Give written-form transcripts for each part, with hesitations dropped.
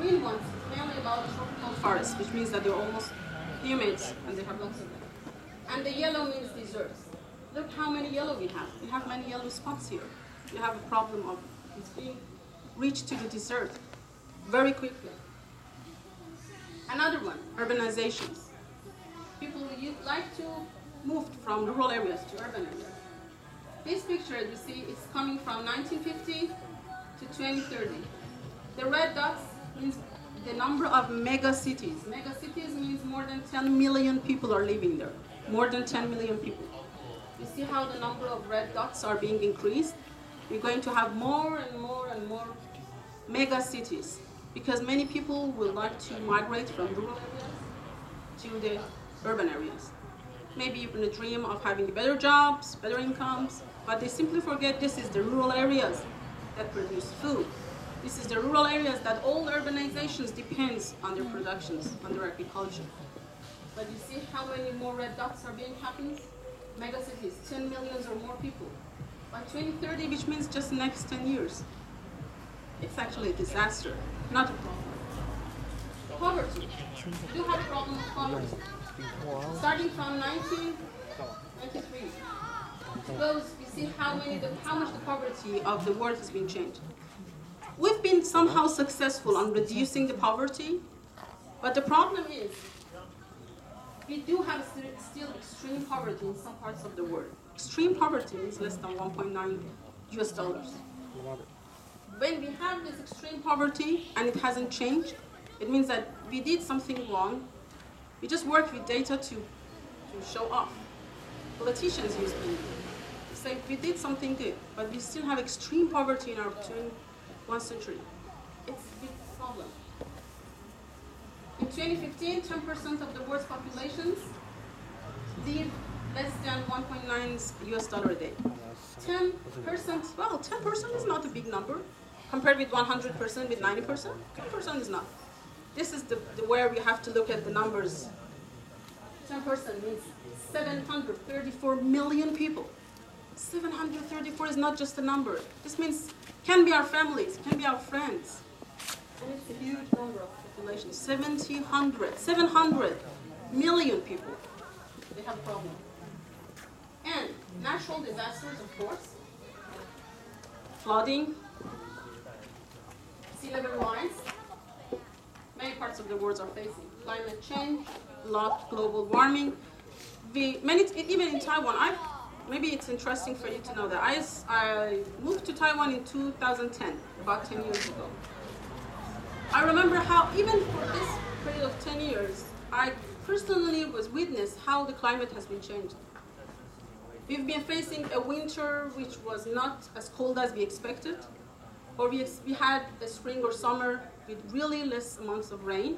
green ones, it's mainly about tropical forests, which means that they're almost humid and they have lots of them. And the yellow means deserts. Look how many yellow we have. We have many yellow spots here. We have a problem of it's being reached to the desert very quickly. Another one, urbanizations. People would like to move from rural areas to urban areas. This picture you see is coming from 1950 to 2030. The red dots means the number of mega cities. Mega cities means more than 10 million people are living there. More than 10 million people. You see how the number of red dots are being increased? We're going to have more and more and more mega cities because many people will like to migrate from rural areas to the urban areas. Maybe even a dream of having better jobs, better incomes, but they simply forget this is the rural areas that produce food. This is the rural areas that all urbanizations depends on their productions, on their agriculture. But you see how many more red dots are being happening? Megacities, 10 millions or more people. By 2030, which means just the next 10 years. It's actually a disaster, not a problem. Poverty. We do have a problem with poverty. Starting from 1993. You see how much the poverty of the world has been changed. We've been somehow successful on reducing the poverty, but the problem is we do have still extreme poverty in some parts of the world. Extreme poverty is less than 1.9 US dollars. When we have this extreme poverty and it hasn't changed, it means that we did something wrong. We just work with data to show off. Politicians use data. Say we did something good, but we still have extreme poverty in our 21st century. It's a big problem. In 2015, 10% of the world's populations live less than 1.9 US dollar a day. 10%, well, 10% is not a big number. Compared with 100%, with 90%, 10% is not. This is where we have to look at the numbers. 10% means 734 million people. 734 is not just a number. This means can be our families, can be our friends. And it's a huge number of population. 700 million people. They have problems. And natural disasters, of course. Flooding, sea level rise. Many parts of the world are facing climate change, global warming. Even in Taiwan, maybe it's interesting for you to know that I moved to Taiwan in 2010, about 10 years ago. I remember how, even for this period of 10 years, I personally was witness how the climate has been changed. We've been facing a winter which was not as cold as we expected, or we had a spring or summer with really less amounts of rain,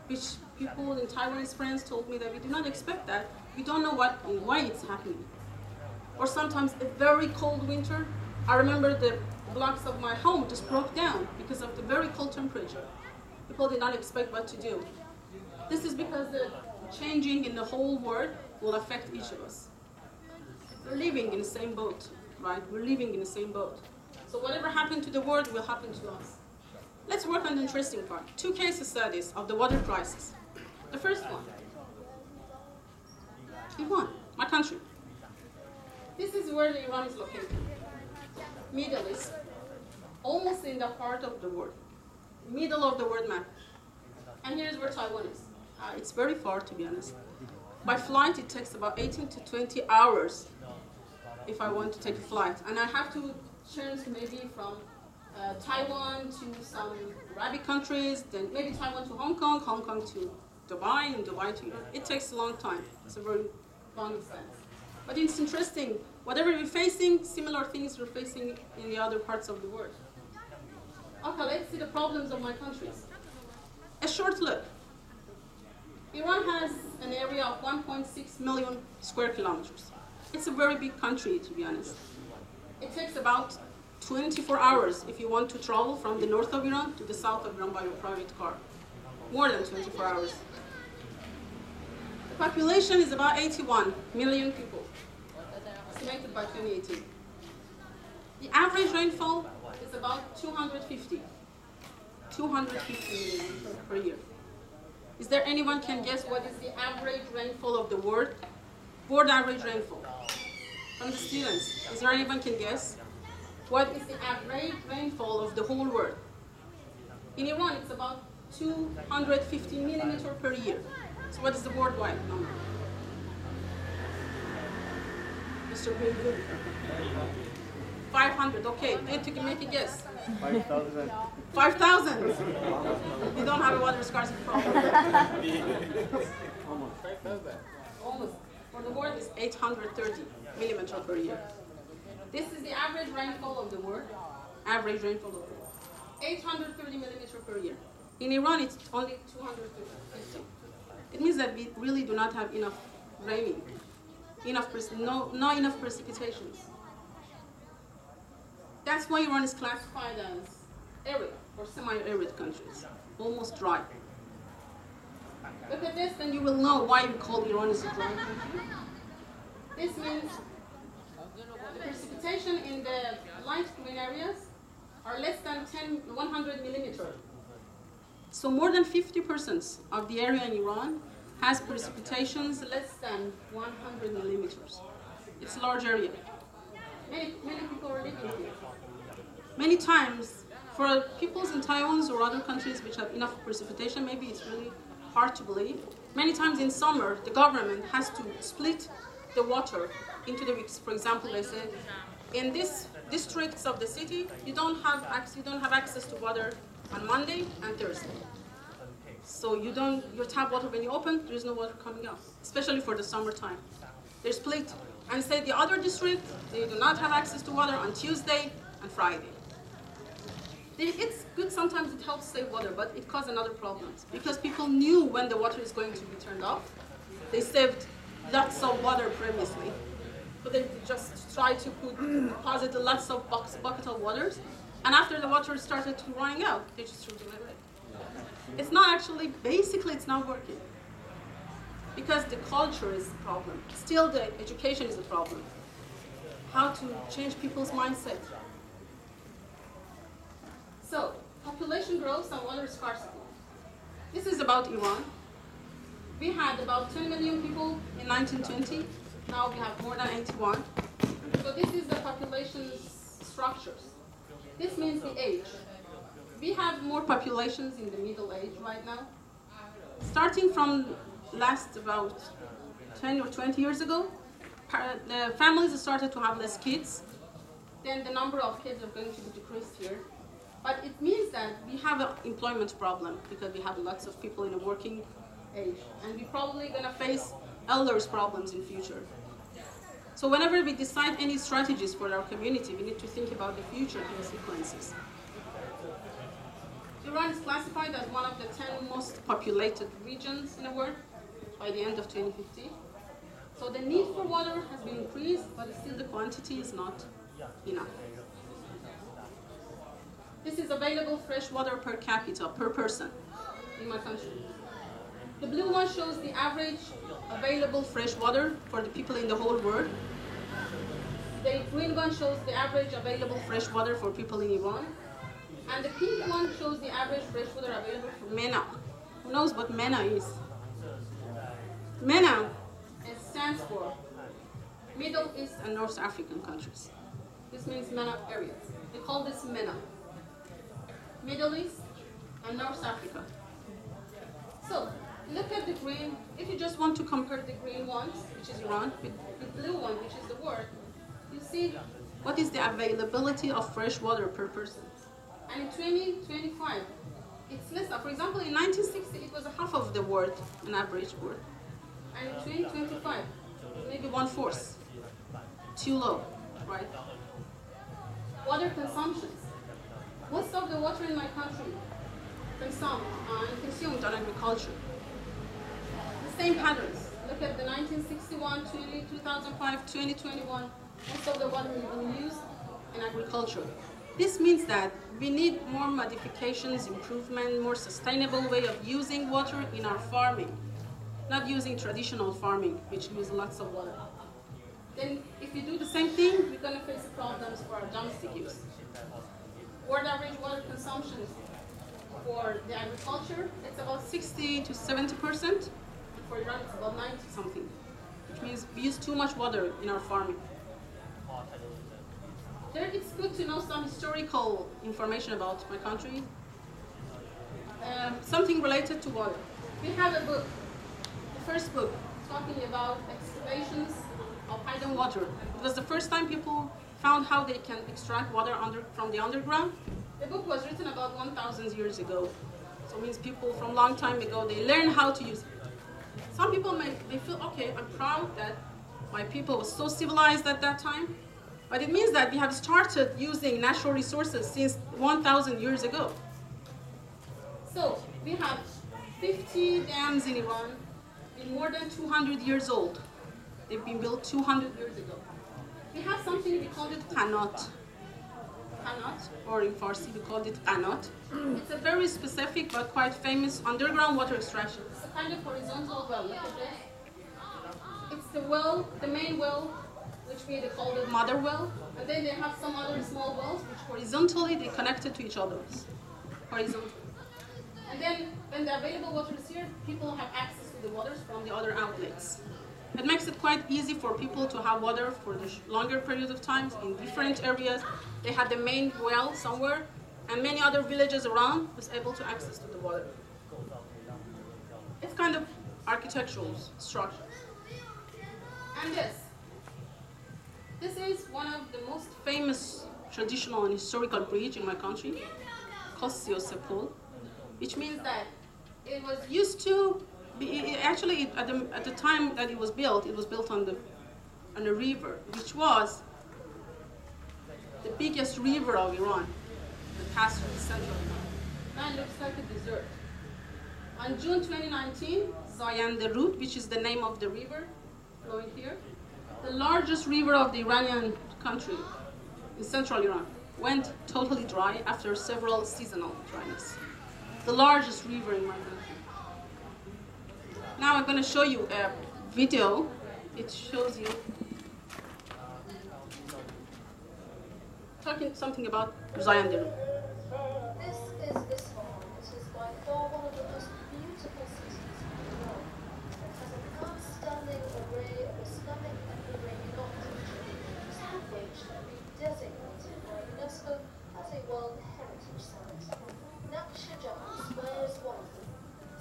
which people in Taiwanese friends told me that we did not expect that. We don't know why it's happening. Or sometimes a very cold winter. I remember the blocks of my home just broke down because of the very cold temperature. People did not expect what to do. This is because the changing in the whole world will affect each of us. We're living in the same boat, right? We're living in the same boat. So whatever happened to the world will happen to us. Let's work on the interesting part. 2 case studies of the water crisis. The first one, Iran, my country. This is where Iran is located. Middle East, almost in the heart of the world. Middle of the world map. And here's where Taiwan is. It's very far, to be honest. By flight, it takes about 18 to 20 hours if I want to take a flight. And I have to change maybe from Taiwan to some Arabic countries, then maybe Taiwan to Hong Kong to Dubai, and Dubai to Europe. It takes a long time. It's a very long distance. But it's interesting. Whatever we're facing, similar things we're facing in the other parts of the world. Okay, let's see the problems of my countries. A short look. Iran has an area of 1.6 million square kilometers. It's a very big country, to be honest. It takes about 24 hours if you want to travel from the north of Iran to the south of Iran by your private car. More than 24 hours. The population is about 81 million people, estimated by 2018. The average rainfall is about 250. 250 millimeters per year. Is there anyone can guess what is the average rainfall of the world? World average rainfall. From the students, is there anyone can guess? What is the average rainfall of the whole world? In Iran, it's about 250 millimeters per year. So what is the worldwide number? Mr. Green, good. 500, okay. Need to make a guess. 5,000. 5,000. You don't have a water scarcity problem. Almost. 5,000. Almost. For the world, it's 830 millimeters per year. This is the average rainfall of the world. Average rainfall of the world. 830 millimeters per year. In Iran, it's only 250. It means that we really do not have enough raining, not enough precipitations. That's why Iran is classified as arid or semi-arid countries, almost dry. Look at this, then you will know why we call Iran as a dry country. This means the precipitation in the light green areas are less than 100 millimeters. So more than 50% of the area in Iran has precipitations less than 100 millimeters. It's a large area. Many people are living here. Many times, for peoples in Taiwan or other countries which have enough precipitation, maybe it's really hard to believe. Many times in summer, the government has to split the water into the weeks. For example, they say, in these districts of the city, you don't have access to water on Monday and Thursday. So your tap water, when you open, there is no water coming out, especially for the summertime. They're split. And say the other district, they do not have access to water on Tuesday and Friday. It's good, sometimes it helps save water, but it caused another problem. Because people knew when the water is going to be turned off, they saved lots of water previously. But they just tried to deposit lots of bucket of waters, and after the water started to running out, they just threw it away. It's not actually, basically it's not working. Because the culture is the problem. Still the education is the problem. How to change people's mindset. So, population growth and water scarcity. This is about Iran. We had about 10 million people in 1920. Now we have more than 81. So this is the population structures. This means the age. We have more populations in the middle age right now. Starting from last about 10 or 20 years ago, the families started to have less kids. Then the number of kids are going to be decreased here. But it means that we have an employment problem because we have lots of people in a working age. And we're probably going to face elders problems in future. So whenever we decide any strategies for our community, we need to think about the future consequences. Iran is classified as one of the 10 most populated regions in the world by the end of 2050. So the need for water has been increased, but still the quantity is not enough. This is available fresh water per capita, per person in my country. The blue one shows the average available fresh water for the people in the whole world. The green one shows the average available fresh water for people in Iran. And the pink one shows the average fresh water available for MENA. Who knows what MENA is? MENA stands for Middle East and North African countries. This means MENA areas. We call this MENA. Middle East and North Africa. So, look at the green. If you just want to compare the green ones, which is Iran, with the blue one, which is the world, you see what is the availability of fresh water per person. And in 2025, it's less. For example, in 1960, it was half of the world, an average world. And in 2025, maybe 1/4. Too low, right? Water consumptions. Most of the water in my country consumed on agriculture. The same patterns. Look at the 1961, 2005, 2021. Most of the water we use in agriculture. This means that we need more modifications, improvement, more sustainable way of using water in our farming. Not using traditional farming, which uses lots of water. Then if you do the same thing, we're going to face problems for our domestic use. World average water consumption for the agriculture, it's about 60 to 70%. For Iran, it's about 90 something, which means we use too much water in our farming. There, it's good to know some historical information about my country. Something related to water. We have a book, the first book, talking about excavations of hidden water. It was the first time people found how they can extract water from the underground. The book was written about 1,000 years ago. So it means people from a long time ago, they learned how to use it. Some people they feel, okay, I'm proud that my people was so civilized at that time. But it means that we have started using natural resources since 1,000 years ago. So we have 50 dams in Iran, been more than 200 years old. They've been built 200 years ago. We have something, we call it qanat. Qanat, or in Farsi we call it qanat. It's a very specific but quite famous underground water extraction. It's a kind of horizontal well. Look at this. It's the well, the main well, which we call the mother well, and then they have some other small wells which horizontally they connected to each other. Horizontally. And then when the available water is here, people have access to the waters from the other outlets. It makes it quite easy for people to have water for the longer period of time in different areas. They had the main well somewhere, and many other villages around was able to access to the water. It's kind of architectural structure. And this is one of the most famous traditional and historical bridge in my country, called Sepul, which means that it was used to be, actually at the time that it was built on a river, which was the biggest river of Iran, that passed through the center of Iran. Now it looks like a desert. On June 2019, Zayande Rud, which is the name of the river flowing here, the largest river of the Iranian country in central Iran, went totally dry after several seasonal dryness. The largest river in my country. Now I'm going to show you a video. It shows you talking something about Zayande Rud. This is Isfahan. It is by far one of the most beautiful cities in the world. It has an outstanding array of Islamic and Iranian architecture, some of which have been designated by UNESCO as a World Heritage Site. Naqsh Square is one of them.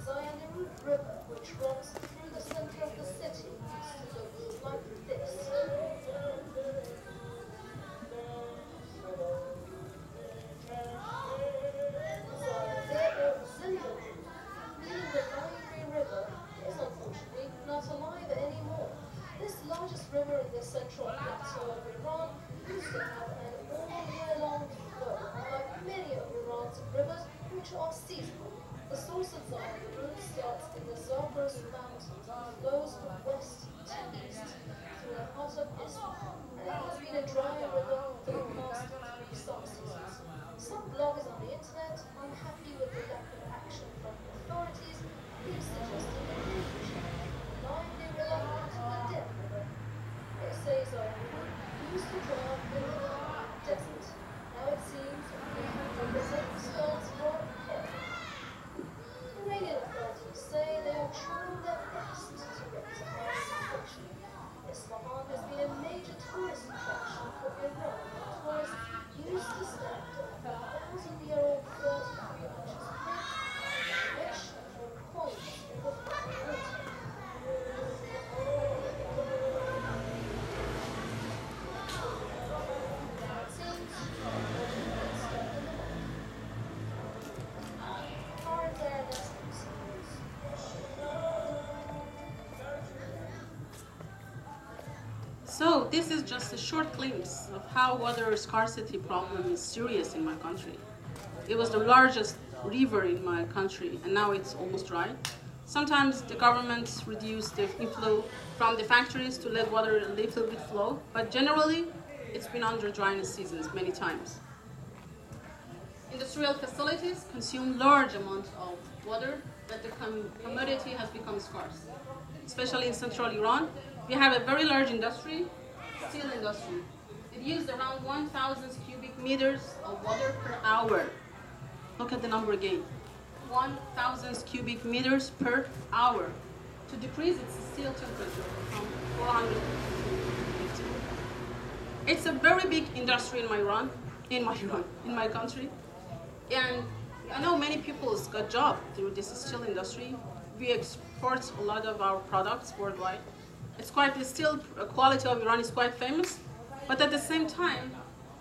Zayande Rud River, which runs through the center of the city, used to look like this. River in the central plateau of Iran used to have an all-year-long flow, unlike many of Iran's rivers, which are seasonal. The source of Zayande Rud starts in the Zagros Mountains and flows from west to east through the heart of Isfahan, and it has been a dry river for the past 3 summer seasons. Some bloggers on the internet, unhappy with the lack of action from the authorities, have suggested a new channel, lively river into a dead river. They say Zayande Rud used to dry up in the desert. Now it seems the desert stands for heaven. Iranian authorities say they are trying their best to rectify the situation. Isfahan has been a major tourist attraction for Iran. Tourists used to stand on a 1,000-year-old 33 inches thick, rich for coins in the flowing water. So this is just a short glimpse of how water scarcity problem is serious in my country. It was the largest river in my country, and now it's almost dry. Sometimes the governments reduce the inflow from the factories to let water a little bit flow, but generally it's been under dryness seasons many times. Industrial facilities consume large amounts of water, but the commodity has become scarce. Especially in central Iran, we have a very large industry, steel industry. It used around 1,000 cubic meters of water per hour. Look at the number again. 1,000 cubic meters per hour to decrease its steel temperature from 400 to 50. It's a very big industry in my country. And I know many people got jobs through this steel industry. We export a lot of our products worldwide. The steel quality of Iran is quite famous, but at the same time,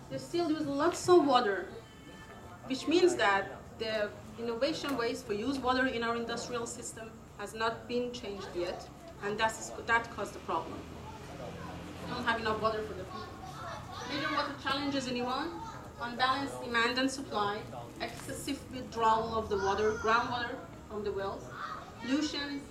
they still use lots of water, which means that the innovation ways for use water in our industrial system has not been changed yet, and that caused the problem. We don't have enough water for the people. Major water challenges in Iran: unbalanced demand and supply, excessive withdrawal of the water, groundwater from the wells, pollution,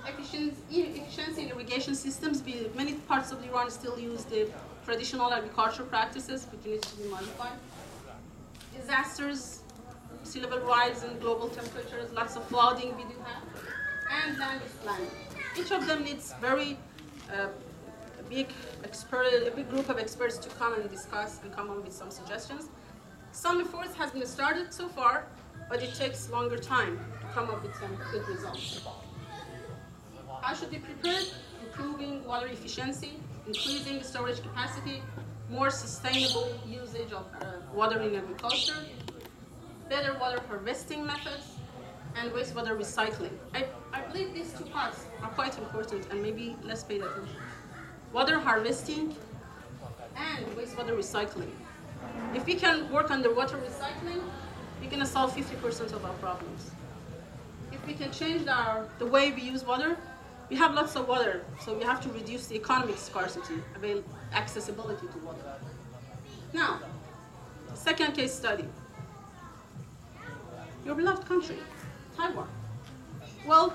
efficiency in irrigation systems. Many parts of Iran still use the traditional agricultural practices, which needs to be modified. Disasters, sea level rise and global temperatures, lots of flooding we do have, and land use planning. Each of them needs very a big group of experts to come and discuss and come up with some suggestions. Some efforts has been started so far, but it takes longer time to come up with some good results. How should we prepare? Improving water efficiency, increasing storage capacity, more sustainable usage of water in agriculture, better water harvesting methods, and wastewater recycling. I believe these two parts are quite important and maybe less paid attention. Water harvesting and wastewater recycling. If we can work on the water recycling, we're going to solve 50% of our problems. If we can change the way we use water, we have lots of water, so we have to reduce the economic scarcity, accessibility to water. Now, second case study. Your beloved country, Taiwan. Well,